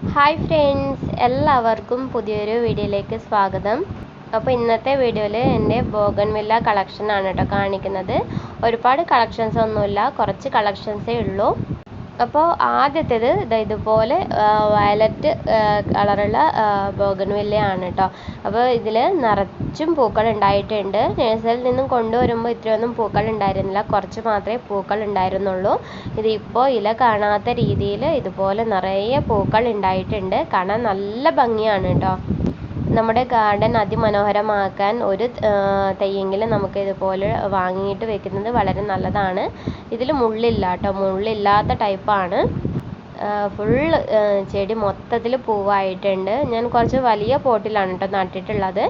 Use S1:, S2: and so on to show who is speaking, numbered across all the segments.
S1: Hi friends, എല്ലാവർക്കും പുതിയൊരു വീഡിയോയിലേക്ക് സ്വാഗതം. അപ്പോൾ ഇന്നത്തെ വീഡിയോയിൽ എൻ്റെ ബോഗൺവില്ല കളക്ഷൻ ആണ് കേട്ടോ കാണിക്കുന്നത്. ഒരുപാട് കളക്ഷൻസ് ഒന്നുമില്ല, കുറച്ച് കളക്ഷൻസേ ഉള്ളൂ. അപ്പോൾ ആദ്യത്തേത് ഇതുപോലെ വയലറ്റ് കളറുള്ള ബോഗൺവില്ലയാണ് കേട്ടോ. അപ്പോൾ ഇതിൽ നിറച്ചും പൂക്കൾ ഉണ്ടായിട്ടുണ്ട്. നഴ്സറിയിൽ നിന്നും കൊണ്ടുവരുമ്പോൾ ഇത്രയൊന്നും പൂക്കൾ ഉണ്ടായിരുന്നില്ല, കുറച്ച് മാത്രമേ പൂക്കൾ ഉണ്ടായിരുന്നുള്ളൂ. ഇതിപ്പോൾ ഇല കാണാത്ത രീതിയിൽ ഇതുപോലെ നിറയെ പൂക്കൾ ഉണ്ടായിട്ടുണ്ട്. കാണാൻ നല്ല ഭംഗിയാണ് കേട്ടോ. നമ്മുടെ ഗാർഡൻ അതിമനോഹരമാക്കാൻ ഒരു തൈയെങ്കിലും നമുക്ക് ഇതുപോലെ വാങ്ങിയിട്ട് വെക്കുന്നത് വളരെ നല്ലതാണ്. ഇതിൽ മുള്ളില്ല കേട്ടോ, മുള്ളില്ലാത്ത ടൈപ്പാണ്. ഫുള്ള് ചെടി മൊത്തത്തിൽ പൂവായിട്ടുണ്ട്. ഞാൻ കുറച്ച് വലിയ പോട്ടിലാണ് കേട്ടോ നട്ടിട്ടുള്ളത്.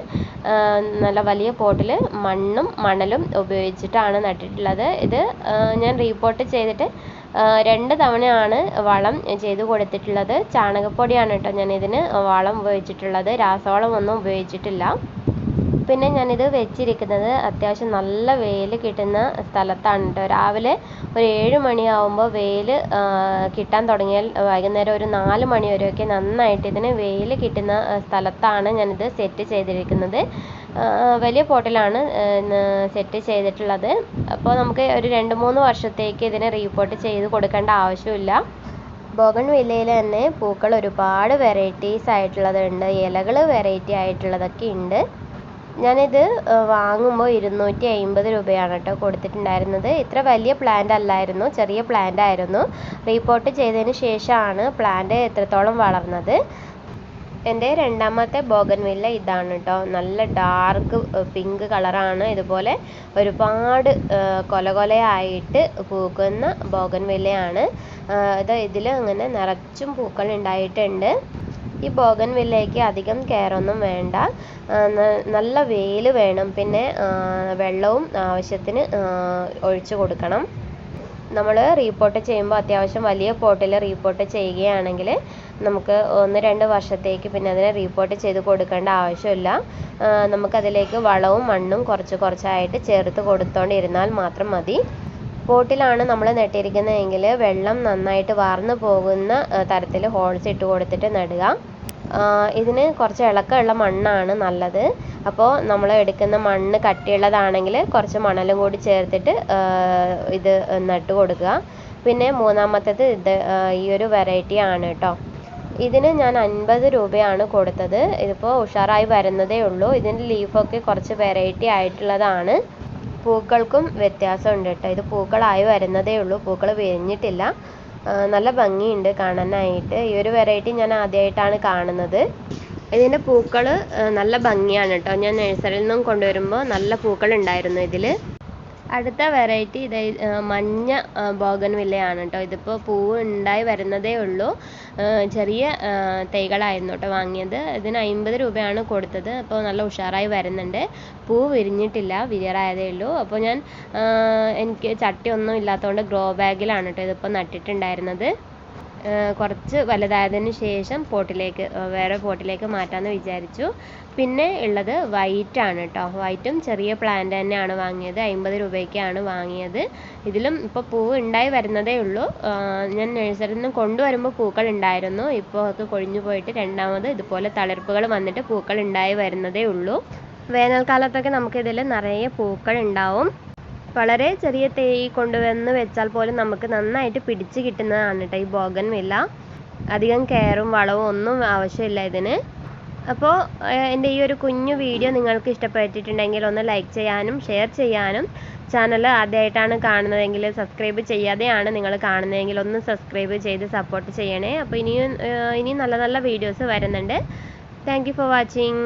S1: നല്ല വലിയ പോട്ടിൽ മണ്ണും മണലും ഉപയോഗിച്ചിട്ടാണ് നട്ടിട്ടുള്ളത്. ഇത് ഞാൻ റീപോർട്ട് ചെയ്തിട്ട് 2 തവണയാണ് വളം ചെയ്ത് കൊടുത്തിട്ടുള്ളത്. ചാണകപ്പൊടിയാണ് കേട്ടോ ഞാൻ ഇതിന് വളം ഉപയോഗിച്ചിട്ടുള്ളത്, രാസവളം ഒന്നും ഉപയോഗിച്ചിട്ടില്ല. പിന്നെ ഞാനിത് വെച്ചിരിക്കുന്നത് അത്യാവശ്യം നല്ല വെയിൽ കിട്ടുന്ന സ്ഥലത്താണ് കേട്ടോ. രാവിലെ ഒരു 7 മണിയാവുമ്പോൾ വെയിൽ കിട്ടാൻ തുടങ്ങിയാൽ വൈകുന്നേരം ഒരു 4 മണി വരെയൊക്കെ നന്നായിട്ട് ഇതിന് വെയിൽ കിട്ടുന്ന സ്ഥലത്താണ് ഞാനിത് സെറ്റ് ചെയ്തിരിക്കുന്നത്. വലിയ പോട്ടിലാണ് സെറ്റ് ചെയ്തിട്ടുള്ളത്. അപ്പോൾ നമുക്ക് ഒരു 2-3 വർഷത്തേക്ക് ഇതിനെ റീപോർട്ട് ചെയ്ത് കൊടുക്കേണ്ട ആവശ്യമില്ല. ബോഗൺവില്ലയിൽ തന്നെ പൂക്കൾ ഒരുപാട് വെറൈറ്റീസ് ആയിട്ടുള്ളതുണ്ട്, ഇലകൾ വെറൈറ്റി ആയിട്ടുള്ളതൊക്കെ ഉണ്ട്. ഞാനിത് വാങ്ങുമ്പോൾ 250 രൂപയാണ് കേട്ടോ കൊടുത്തിട്ടുണ്ടായിരുന്നത്. ഇത്ര വലിയ പ്ലാന്റ് അല്ലായിരുന്നു, ചെറിയ പ്ലാന്റ് ആയിരുന്നു. റീപോർട്ട് ചെയ്തതിന് ശേഷമാണ് പ്ലാന്റ് എത്രത്തോളം വളർന്നത്. എൻ്റെ രണ്ടാമത്തെ ബോഗൺവില്ല ഇതാണ് കേട്ടോ. നല്ല ഡാർക്ക് പിങ്ക് കളറാണ്. ഇതുപോലെ ഒരുപാട് കൊലകൊലയായിട്ട് പൂക്കുന്ന ബോഗൺവില്ലയാണ്. ഇതിൽ അങ്ങനെ നിറച്ചും പൂക്കൾ ഉണ്ടായിട്ടുണ്ട്. ഈ ബോഗൺവില്ലയ്ക്ക് അധികം കെയറൊന്നും വേണ്ട, നല്ല വെയിൽ വേണം, പിന്നെ വെള്ളവും ആവശ്യത്തിന് ഒഴിച്ചു കൊടുക്കണം. നമ്മൾ റീപോർട്ട് ചെയ്യുമ്പോൾ അത്യാവശ്യം വലിയ പോട്ടിൽ റീപോർട്ട് ചെയ്യുകയാണെങ്കിൽ നമുക്ക് 1-2 വർഷത്തേക്ക് പിന്നെ അതിനെ റീപോർട്ട് ചെയ്ത് കൊടുക്കേണ്ട ആവശ്യമില്ല. നമുക്കതിലേക്ക് വളവും മണ്ണും കുറച്ചായിട്ട് ചേർത്ത് കൊടുത്തോണ്ടിരുന്നാൽ മാത്രം മതി. പോട്ടിലാണ് നമ്മൾ നട്ടിരിക്കുന്നതെങ്കിൽ വെള്ളം നന്നായിട്ട് വാർന്നു പോകുന്ന തരത്തിൽ ഹോൾസ് ഇട്ട് കൊടുത്തിട്ട് നടുക. ഇതിന് കുറച്ച് ഇളക്കമുള്ള മണ്ണാണ് നല്ലത്. അപ്പോൾ നമ്മൾ എടുക്കുന്ന മണ്ണ് കട്ടിയുള്ളതാണെങ്കിൽ കുറച്ച് മണലും കൂടി ചേർത്തിട്ട് ഇത് നട്ട് കൊടുക്കുക. പിന്നെ മൂന്നാമത്തേത് ഈ ഒരു വെറൈറ്റി ആണ് കേട്ടോ. ഇതിന് ഞാൻ 50 രൂപയാണ് കൊടുത്തത്. ഇതിപ്പോൾ ഉഷാറായി വരുന്നതേ ഉള്ളൂ. ഇതിൻ്റെ ലീഫൊക്കെ കുറച്ച് വെറൈറ്റി ആയിട്ടുള്ളതാണ്. പൂക്കൾക്കും വ്യത്യാസമുണ്ട് കേട്ടോ. ഇത് പൂക്കളായി വരുന്നതേ ഉള്ളൂ, പൂക്കൾ വിരിഞ്ഞിട്ടില്ല. നല്ല ഭംഗിയുണ്ട് കാണാനായിട്ട്. ഈ ഒരു വെറൈറ്റി ഞാൻ ആദ്യമായിട്ടാണ് കാണുന്നത്. ഇതിൻ്റെ പൂക്കൾ നല്ല ഭംഗിയാണ് കേട്ടോ. ഞാൻ നഴ്സറിയിൽ നിന്നും കൊണ്ടുവരുമ്പോൾ നല്ല പൂക്കൾ ഉണ്ടായിരുന്നു ഇതിൽ. അടുത്ത വെറൈറ്റി മഞ്ഞ ബോഗൺവില്ലയാണ് കേട്ടോ. ഇതിപ്പോൾ പൂവ് ഉണ്ടായി വരുന്നതേ ഉള്ളൂ. ചെറിയ തൈകളായിരുന്നു കേട്ടോ വാങ്ങിയത്. ഇതിന് 50 രൂപയാണ് കൊടുത്തത്. അപ്പോൾ നല്ല ഉഷാറായി വരുന്നുണ്ട്. പൂ വിരിഞ്ഞിട്ടില്ല, വിരിയാറായതേ ഉള്ളൂ. അപ്പോൾ ഞാൻ എനിക്ക് ചട്ടിയൊന്നും ഇല്ലാത്തതുകൊണ്ട് ഗ്രോ ബാഗിലാണ് കേട്ടോ ഇതിപ്പോൾ നട്ടിട്ടുണ്ടായിരുന്നത്. കുറച്ച് വലുതായതിന് ശേഷം വേറെ പോട്ടിലേക്ക് മാറ്റാമെന്ന് വിചാരിച്ചു. പിന്നെ ഉള്ളത് വൈറ്റ് ആണ് കേട്ടോ. വൈറ്റും ചെറിയ പ്ലാന്റ് തന്നെയാണ് വാങ്ങിയത്. 50 രൂപയ്ക്കാണ് വാങ്ങിയത്. ഇതിലും ഇപ്പോൾ പൂവ് ഉണ്ടായി വരുന്നതേ ഉള്ളൂ. ഞാൻ നഴ്സറിയിൽ നിന്ന് കൊണ്ടുവരുമ്പോൾ പൂക്കൾ ഉണ്ടായിരുന്നു. ഇപ്പോൾ ഒക്കെ കൊഴിഞ്ഞു പോയിട്ട് രണ്ടാമത് ഇതുപോലെ തളിർപ്പുകൾ വന്നിട്ട് പൂക്കൾ ഉണ്ടായി വരുന്നതേ ഉള്ളൂ. വേനൽക്കാലത്തൊക്കെ നമുക്കിതിൽ നിറയെ പൂക്കൾ ഉണ്ടാവും. വളരെ ചെറിയ തൈ കൊണ്ടുവന്ന് വെച്ചാൽ പോലും നമുക്ക് നന്നായിട്ട് പിടിച്ച് കിട്ടുന്നതാണ് കേട്ടോ ഈ ബോഗൺവില്ല. അധികം കെയറും വളവും ഒന്നും ആവശ്യമില്ല ഇതിന്. അപ്പോൾ എൻ്റെ ഈ ഒരു കുഞ്ഞു വീഡിയോ നിങ്ങൾക്ക് ഇഷ്ടപ്പെട്ടിട്ടുണ്ടെങ്കിൽ ഒന്ന് ലൈക്ക് ചെയ്യാനും ഷെയർ ചെയ്യാനും, ചാനൽ ആദ്യമായിട്ടാണ് കാണുന്നതെങ്കിൽ സബ്സ്ക്രൈബ് ചെയ്യാതെയാണ് നിങ്ങൾ കാണുന്നതെങ്കിൽ ഒന്ന് സബ്സ്ക്രൈബ് ചെയ്ത് സപ്പോർട്ട് ചെയ്യണേ. അപ്പോൾ ഇനിയും നല്ല നല്ല വീഡിയോസ് വരുന്നുണ്ട്. Thank you for watching.